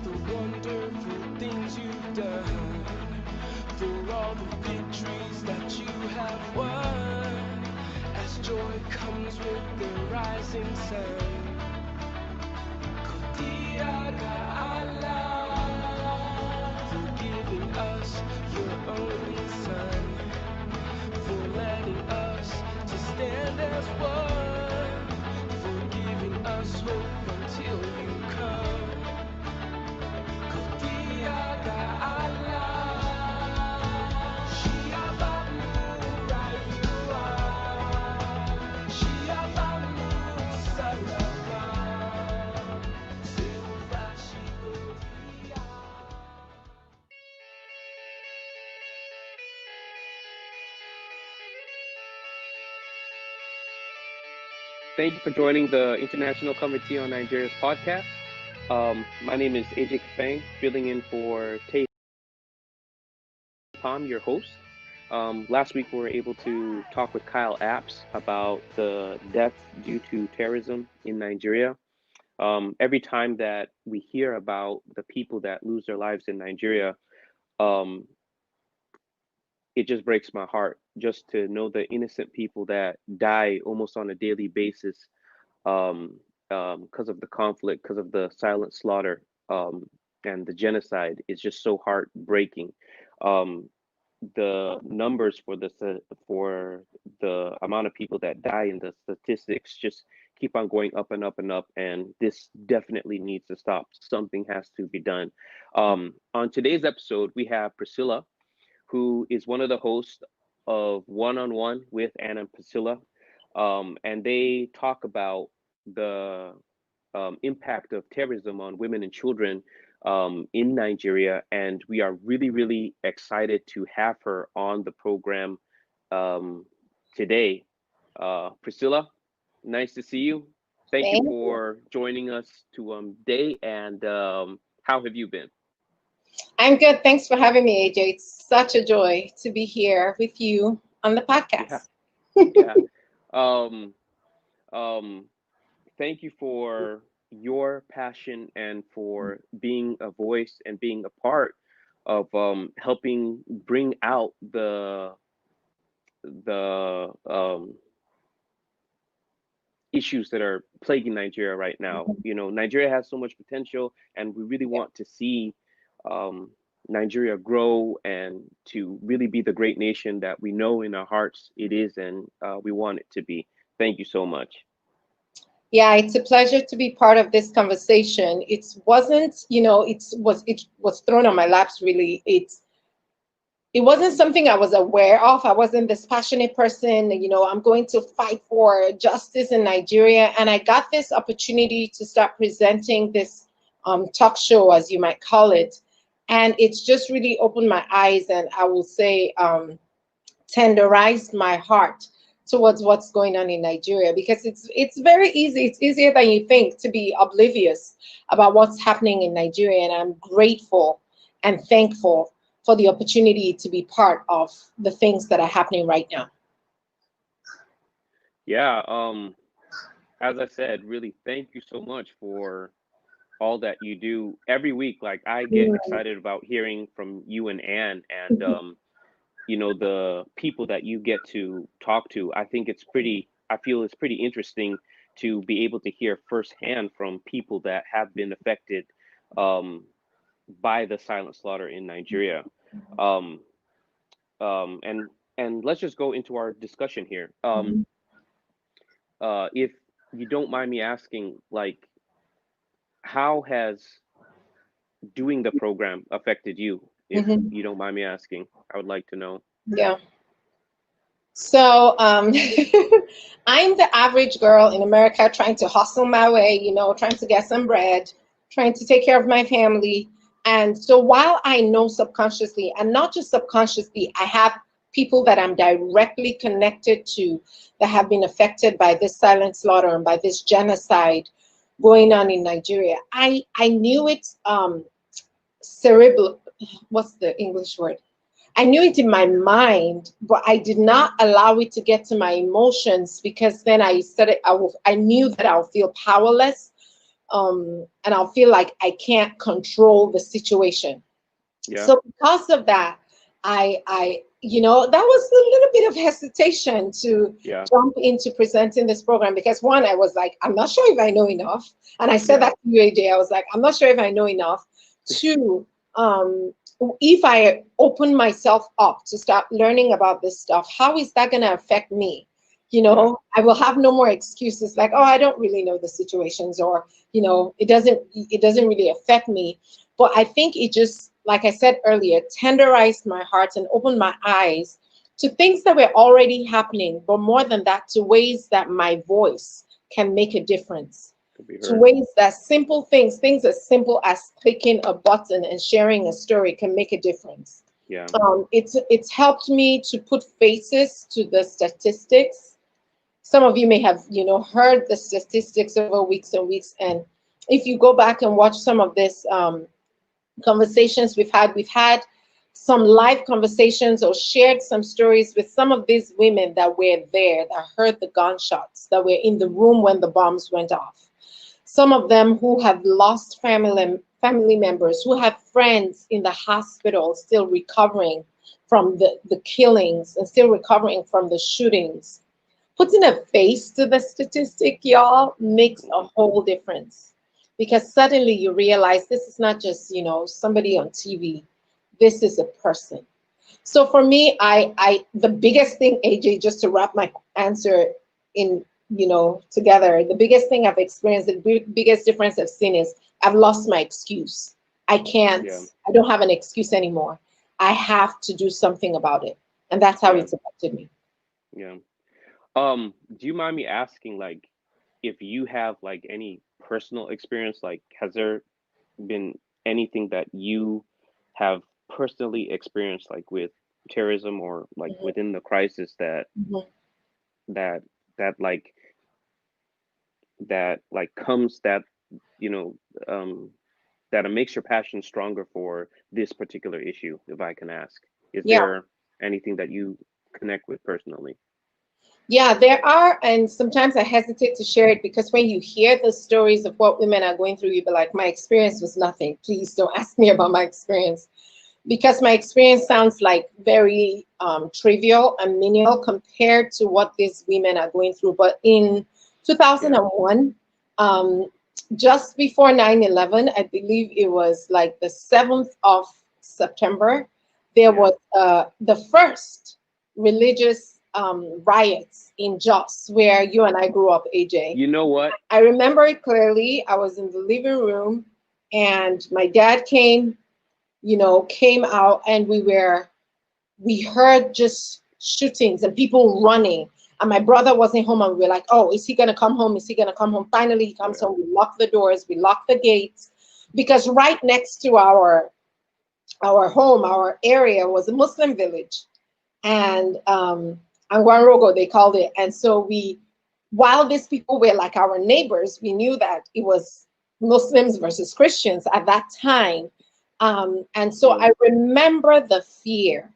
the wonderful things you've done, for all the victories that you have won. As joy comes with the rising sun, Kodiaga Allah, for giving us your only son, for letting us to stand as one, for giving us hope until you come. Kodiaga Allah, Shia Bamu Rayua, Shia Bamu Salama, Silvashi Kodia. Thank you for joining the International Committee on Nigeria's podcast. My name is AJ Kafang, filling in for Tay Pom, your host. Last week, we were able to talk with Kyle Apps about the deaths due to terrorism in Nigeria. Every time that we hear about the people that lose their lives in Nigeria, um, it just breaks my heart just to know the innocent people that die almost on a daily basis um, because of the conflict, because of the silent slaughter and the genocide. Is just so heartbreaking. Um, the numbers for the amount of people that die and the statistics just keep on going up and up and up, and this definitely needs to stop. Something has to be done. On today's episode, we have Priscilla, who is one of the hosts of One on One with Anna and Priscilla. And they talk about the impact of terrorism on women and children in Nigeria. And we are really, really excited to have her on the program um, today. Priscilla, nice to see you. Thank you Thank you. for joining us today. And how have you been? I'm good. Thanks for having me, AJ. It's such a joy to be here with you on the Yeah, podcast. yeah. Um, um, Thank you for your passion and for being a voice and being a part of helping bring out the issues that are plaguing Nigeria right now. You know, Nigeria has so much potential, and we really Yeah. want to see um, Nigeria grow and to really be the great nation that we know in our hearts it is, and we want it to be. Thank you so much. Yeah, it's a pleasure to be part of this conversation. It wasn't, it was thrown on my laps really. It wasn't something I was aware of. I wasn't this passionate person, I'm going to fight for justice in Nigeria. And I got this opportunity to start presenting this talk show, as you might call it. And it's just really opened my eyes, and I will say tenderized my heart towards what's going on in Nigeria, because it's very easy. It's easier than you think to be oblivious about what's happening in Nigeria. And I'm grateful and thankful for the opportunity to be part of the things that are happening right now. Yeah, as I said, really thank you so much for all that you do every week. Like I get excited about hearing from you and Anne and you know the people that you get to talk to. I feel it's pretty interesting to be able to hear firsthand from people that have been affected um by the silent slaughter in Nigeria. Um um and and let's just go into our discussion here. If you don't mind me asking, like, how has doing the program affected you? If Mhm. you don't mind me asking, I would like to know. Yeah. So I'm the average girl in America trying to hustle my way, trying to get some bread, trying to take care of my family. And so while I know subconsciously, and not just subconsciously, I have people that I'm directly connected to that have been affected by this silent slaughter and by this genocide going on in Nigeria. I knew it cerebral. What's the English word? I knew it in my mind, but I did not allow it to get to my emotions, because then I knew that I'll feel powerless and I'll feel like I can't control the situation. Yeah. So because of that, that was a little bit of hesitation to Yeah. jump into presenting this program because one, I was like, I'm not sure if I know enough, and I said Yeah. that to you, AJ. I was like, I'm not sure if I know enough. Two, um, if I open myself up to start learning about this stuff, how is that going to affect me? Yeah. I will have no more excuses like, oh, I don't really know the situations, or it doesn't really affect me. But I think it just, like I said earlier, tenderized my heart and opened my eyes to things that were already happening, but more than that, to ways that my voice can make a difference, Could be to heard. ways that simple things as simple as clicking a button and sharing a story can make a difference. Yeah. It's helped me to put faces to the statistics. Some of you may have heard the statistics over weeks and weeks, and if you go back and watch some of this conversations we've had some live conversations or shared some stories with some of these women that were there, that heard the gunshots, that were in the room when the bombs went off. Some of them who have lost family members, who have friends in the hospital still recovering from the killings and still recovering from the shootings. Putting a face to the statistic, y'all, makes a whole difference, because suddenly you realize this is not just, somebody on TV. This is a person. So for me, the biggest thing, AJ, just to wrap my answer in, together, the biggest thing I've experienced, the biggest difference I've seen is I've lost my excuse. Yeah. I don't have an excuse anymore. I have to do something about it. And that's how Yeah. it's affected me. Yeah. Do you mind me asking, like, if you have like any personal experience, like, has there been anything that you have personally experienced, like with terrorism or like Mhm, within the crisis mhm. that that like that comes that you know um that makes your passion stronger for this particular issue, if I can ask? Is Yeah. there anything that you connect with personally? Yeah, there are, and sometimes I hesitate to share it because when you hear the stories of what women are going through, you be like, my experience was nothing. Please don't ask me about my experience. Because my experience sounds like very trivial and menial compared to what these women are going through. But in Yeah. 2001, um, just before 9/11, I believe it was like the 7th of September, there Yeah. was the first religious riots in Jos, where you and I grew up, AJ. You know what? I remember it clearly. I was in the living room and my dad came out, and we heard just shootings and people running. And my brother wasn't home, and we were like, oh, is he gonna come home? Is he gonna come home? Finally, he Oh comes yeah. home. We lock the doors, we lock the gates, because right next to our home, our area was a Muslim village, and Anguanrogo, they called it. And so while these people were like our neighbors, we knew that it was Muslims versus Christians at that time. And so Mm. I remember the fear.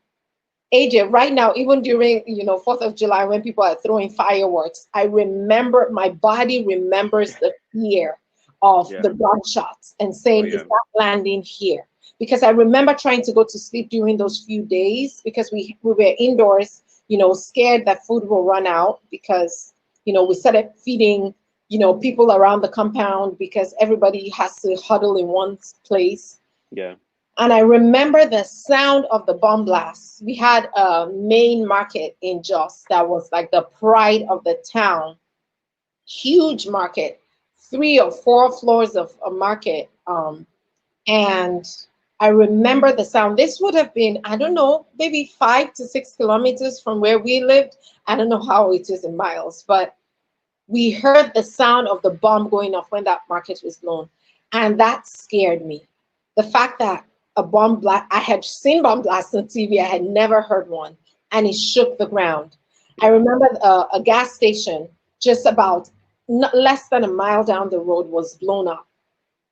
AJ, right now, even during 4th of July, when people are throwing fireworks, I remember, my body remembers the fear of Yeah. the gunshots and Oh saying, is yeah. that landing here? Because I remember trying to go to sleep during those few days because we were indoors, scared that food will run out, because we started feeding people around the compound because everybody has to huddle in one place. Yeah. And I remember the sound of the bomb blasts. We had a main market in Jos that was like the pride of the town. Huge market, 3 or 4 floors of a market. And I remember the sound. This would have been, I don't know, maybe 5 to 6 kilometers from where we lived. I don't know how it is in miles, but we heard the sound of the bomb going off when that market was blown. And that scared me. The fact that a bomb blast, I had seen bomb blasts on TV, I had never heard one, and it shook the ground. I Yeah. remember a gas station just about less than a mile down the road was blown up,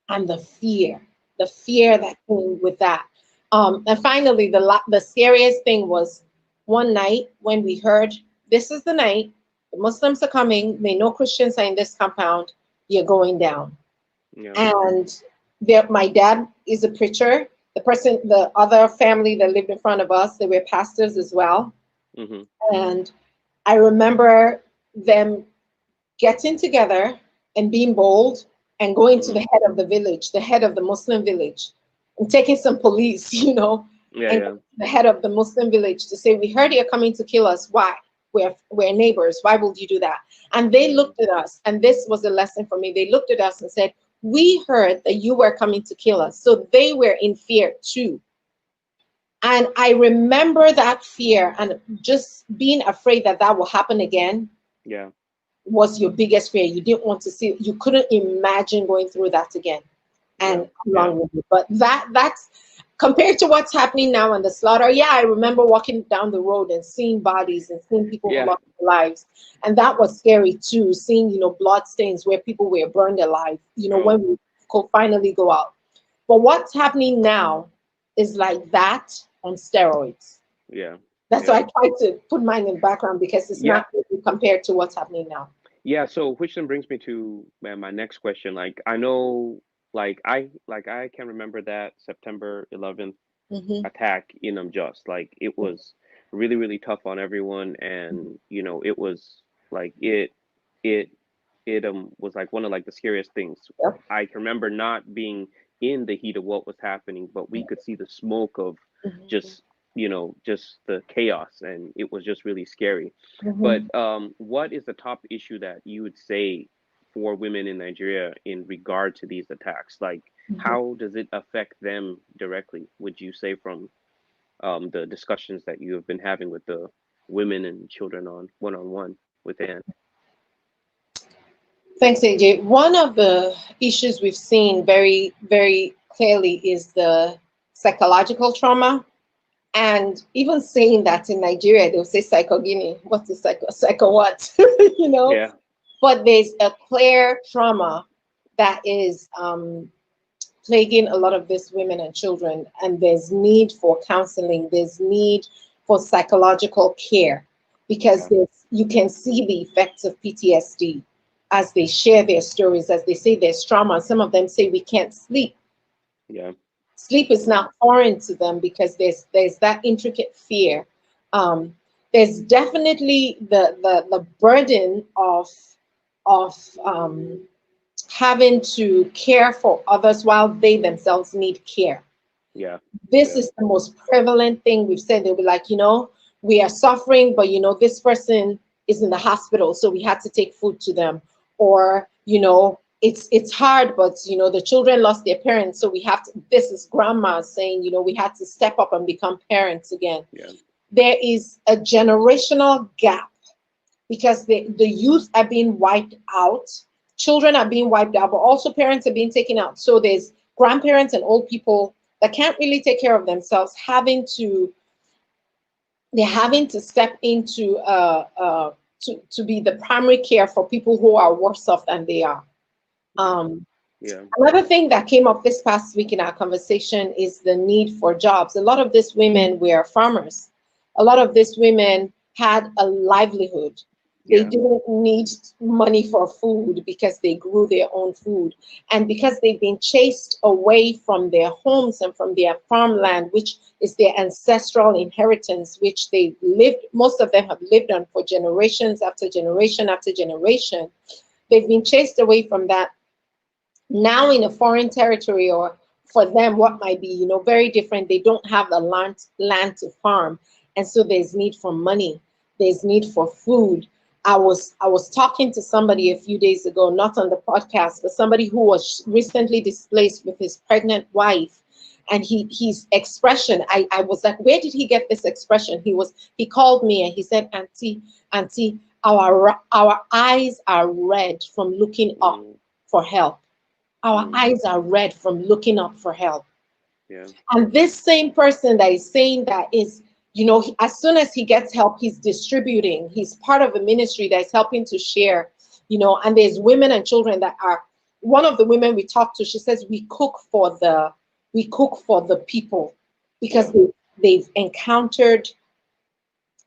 and the fear Yeah. that came with that. And finally, the scariest thing was one night when we heard, this is the night, the Muslims are coming, they know Christians are in this compound, you're going down. Yeah. And my dad is a preacher. The other family that lived in front of us, they were pastors as well. Mm-hmm. And I remember them getting together and being bold and going to Mm-hmm. the head of the village, the head of the Muslim village, and taking some police, Yeah. and Yeah. the head of the Muslim village to say, "We heard you're coming to kill us. Why? We're neighbors. Why would you do that?" And they Mm-hmm. looked at us, and this was a lesson for me. They looked at us and said, "We heard that you were coming to kill us." So they were in fear too. And I remember that fear and just being afraid that that will happen again Yeah. was your biggest fear. You didn't want to see, you couldn't imagine going through that again. Yeah. And Yeah. along with it. But that's compared to what's happening now in the slaughter. Yeah, I remember walking down the road and seeing bodies and seeing people who Yeah. lost their lives. And that was scary too, seeing, blood stains where people were burned alive, Oh. when we could finally go out. But what's happening now is like that on steroids. Yeah. That's why Yeah. I try to put mine in the background because it's Yeah. not really compared to what's happening now. Yeah. So, which then brings me to my next question. Like, I know, I can remember that September 11th Hmm. attack in Just. Like, it was really, really tough on everyone, and it was like it was like one of like the scariest things. Yep. I can remember not being in the heat of what was happening, but we could see the smoke of Hmm. just just the chaos, and it was just really scary. But Hmm. what is the top issue that you would say for women in Nigeria in regard to these attacks? Like, Hmm. how does it affect them directly, would you say, from the discussions that you have been having with the women and children on one with Anne? Thanks, AJ. One of the issues we've seen very, very clearly is the psychological trauma. And even saying that in Nigeria, they'll say psychogini. What is psycho what? you know? Yeah. But there's a clear trauma that is plaguing a lot of these women and children. And there's need for counseling. There's need for psychological care because Yeah. you can see the effects of PTSD as they share their stories, as they say there's trauma. Some of them say we can't sleep. Yeah. Sleep is Yeah. not foreign to them because there's that intricate fear. Um, there's definitely the burden of having to care for others while they themselves need care. Yeah. This Yeah. is the most prevalent thing we've said. They'll be like, we are suffering, but this person is in the hospital, so we had to take food to them. Or, it's hard, but the children lost their parents, so we have to. This is grandma saying, we had to step up and become parents again. Yeah. There is a generational gap because the youth are being wiped out, children are being wiped out, but also parents are being taken out. So there's grandparents and old people that can't really take care of themselves, they're having to step into to be the primary care for people who are worse off than they are. Yeah. Um, Yeah. Another thing that came up this past week in our conversation is the need for jobs. A lot of these women were farmers. A lot of these women had a livelihood. They Yeah. didn't need money for food because they grew their own food. And because they've been chased away from their homes and from their farmland, which is their ancestral inheritance, which most of them have lived on for generations after generation after generation. They've been chased away from that now in a foreign territory, or for them what might be very different. They don't have the land to farm, and so there's need for money, there's need for food. I was talking to somebody a few days ago, not on the podcast, but somebody who was recently displaced with his pregnant wife, and his expression, I was like, where did he get this expression? He called me and he said, auntie, our eyes are red from looking up Mm, for help. Our mm, eyes are red from looking up for help. yeah. And this same person that is saying that is, as soon as he gets help, he's distributing. He's part of a ministry that is helping to share, and there's women and children that are, one of the women we talked to, she says, we cook for the people because Yeah. they've encountered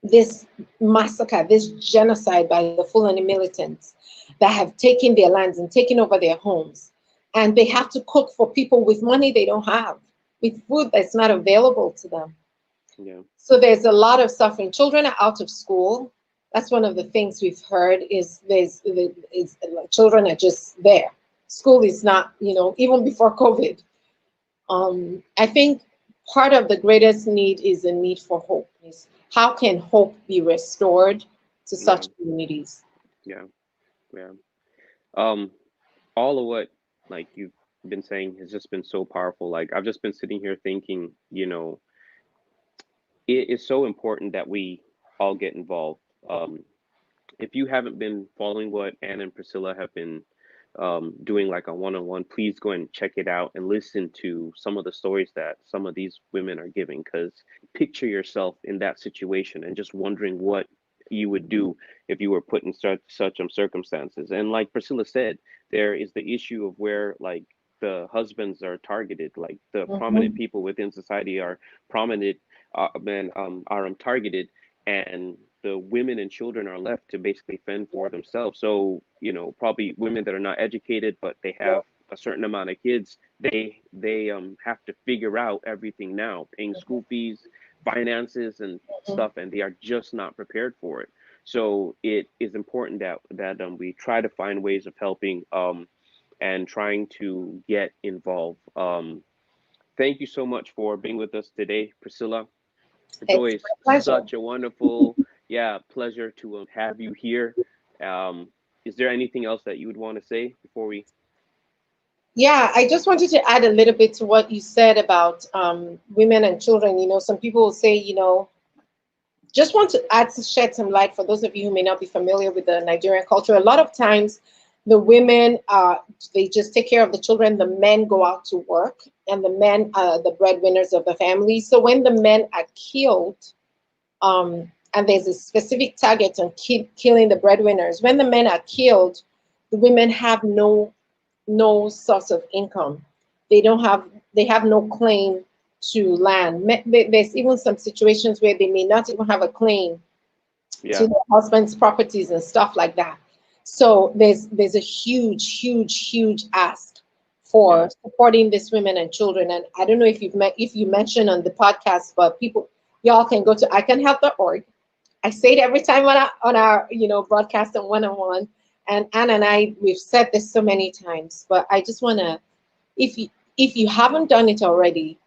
this massacre, this genocide by the Fulani militants that have taken their lands and taken over their homes. and they have to cook for people with money they don't have, with food that's not available to them. Yeah. So there's a lot of suffering. Children are out of school. That's one of the things we've heard is children are just there. School is not, even before COVID. I think part of the greatest need is the need for hope. Is how can hope be restored to Yeah. such communities? Yeah. Yeah. Um, all of what like you've been saying has just been so powerful. Like I've just been sitting here thinking, it is so important that we all get involved. If you haven't been following what Anna and Priscilla have been doing like a one-on-one, please go and check it out and listen to some of the stories that some of these women are giving. Because picture yourself in that situation and just wondering what you would do if you were put in such circumstances. And like Priscilla said, there is the issue of where like the husbands are targeted, like the prominent Mhm. people within society are prominent, men are targeted, and the women and children are left to basically fend for themselves. So, probably women that are not educated, but they have a certain amount of kids, they have to figure out everything now, paying school fees, finances and stuff, and they are just not prepared for it. So it is important that we try to find ways of helping and trying to get involved. Thank you so much for being with us today, Priscilla. It's It's always my pleasure. such a wonderful, yeah, pleasure to have you here. Um, is there anything else that you would want to say before we? Yeah, I just wanted to add a little bit to what you said about women and children. Some people will say, just want to add to shed some light for those of you who may not be familiar with the Nigerian culture. A lot of times, the women they just take care of the children. The men go out to work, and the men are the breadwinners of the family. So when the men are killed, and there's a specific target on killing the breadwinners. When the men are killed, the women have no source of income. They don't have they have no claim to land. There's even some situations where they may not even have a claim to Yeah, their husband's properties and stuff like that. So there's a huge ask yeah, for supporting these women and children. And I don't know if you mentioned on the podcast, but y'all can go to icanhelp.org. I say it every time on our broadcast and one-on-one. And Anna and I, we've said this so many times, but I just want to, if you haven't done it already,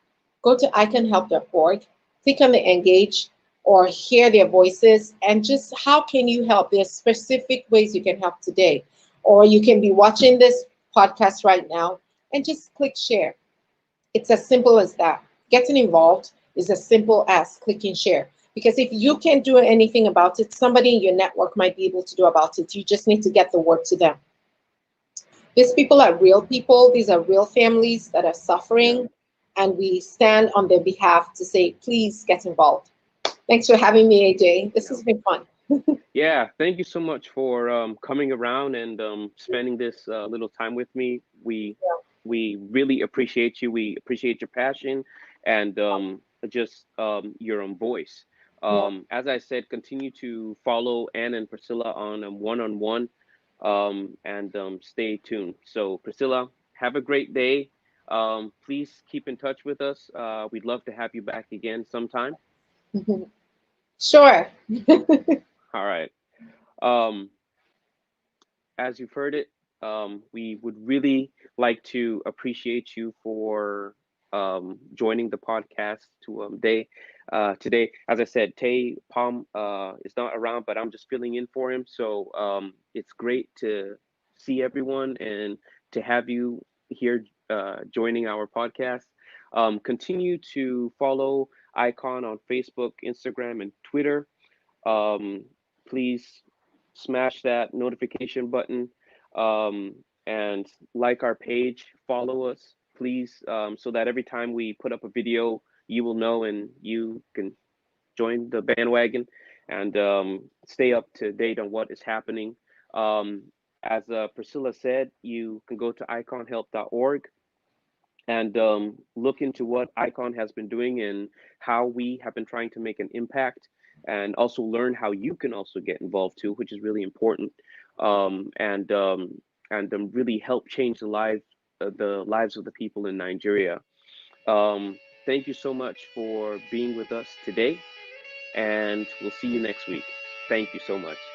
go to icanhelp.org, click on the engage or hear their voices, and just how can you help? There's specific ways you can help today, or you can be watching this podcast right now and just click share. It's as simple as that. Getting involved is as simple as clicking share. Because if you can't do anything about it, somebody in your network might be able to do about it. You just need to get the word to them. These people are real people. These are real families that are yeah, suffering, and we stand on their behalf to say, please get involved. Thanks for having me, AJ. This yeah. has been fun. Yeah, thank you so much for coming around and spending this little time with me. We really appreciate you. We appreciate your passion and just your own voice. Yeah. As I said, continue to follow Ann and Priscilla on one-on-one and stay tuned. So, Priscilla, have a great day. Please keep in touch with us. We'd love to have you back again sometime. Sure. All right. Um, as you've heard it, we would really like to appreciate you for joining the podcast today. As I said, Tay Palm is not around, but I'm just filling in for him. So it's great to see everyone and to have you here joining our podcast. Continue to follow Icon on Facebook, Instagram, and Twitter. um, Please smash that notification button um, and like our page, follow us, please, so that every time we put up a video, you will know and you can join the bandwagon and stay up to date on what is happening. As Priscilla said, you can go to iconhelp.org and look into what Icon has been doing and how we have been trying to make an impact, and also learn how you can also get involved too, which is really important, um, and um, and really help change the lives the lives of the people in Nigeria. Thank you so much for being with us today, and we'll see you next week. Thank you so much.